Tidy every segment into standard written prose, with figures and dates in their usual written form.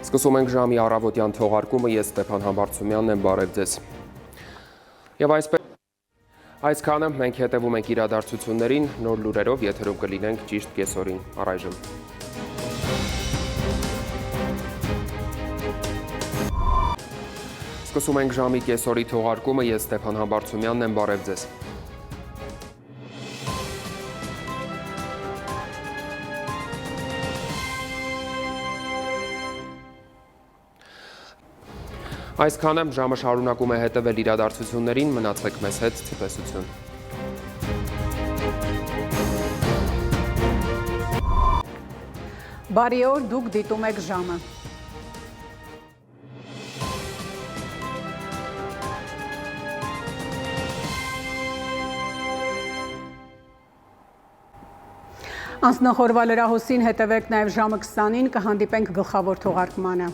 Սկսում ենք ժամի առավոտյան թողարկումը, ես Ստեփան Համբարձումյանն եմ, բարև ձեզ։ Եվ այսքանը մենք հետևում ենք իրադարձություններին, նոր լուրերով եթերում կլինենք ճիշտ կեսօրին, առայժմ։ Սկսում ենք ժամի կեսօրի թողարկումը, ես Ստեփան Համբարձումյանն եմ, բարև ձեզ։ Այսքանը ժամը շարունակում է հետևել իրադարձություններին, մնացեք մեզ հետ, ցտեսություն։ Բարի օր, դուք դիտում եք ժամը։ Անձնախորվա լրահոսին հետևեք նաև ժամը 20-ին, կհանդիպենք գլխավոր թողարկմանը։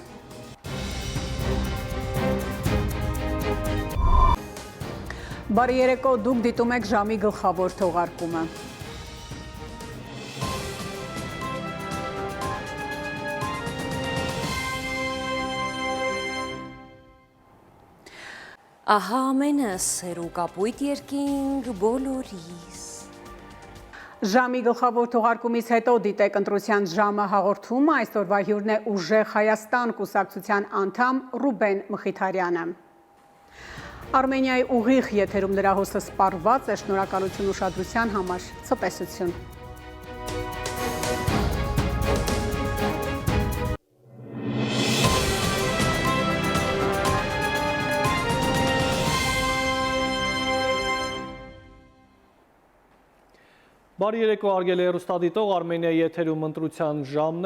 Բարի երեկո, դուք դիտում եք ժամի գլխավոր թողարկումը։ Ահա ամենս հերու կապույտ երկինք բոլորիս։ Ժամի գլխավոր թողարկումից հետո դիտեք ընտրության ժամը հաղորդումը, այսօրվա հյուրն է Ուժեղ Հայաստան կուսակցության անդամ Ռուբեն Մխիթարյանը։ Արմենիայի ուղիղ եթերում լրահոսը սպառված է, շնորհակալություն ուշադրության համար, ցտեսություն։ Բարի երեկո, արգելի հեռուստադիտող, Արմենիայի եթերում ընտրության ժամն է։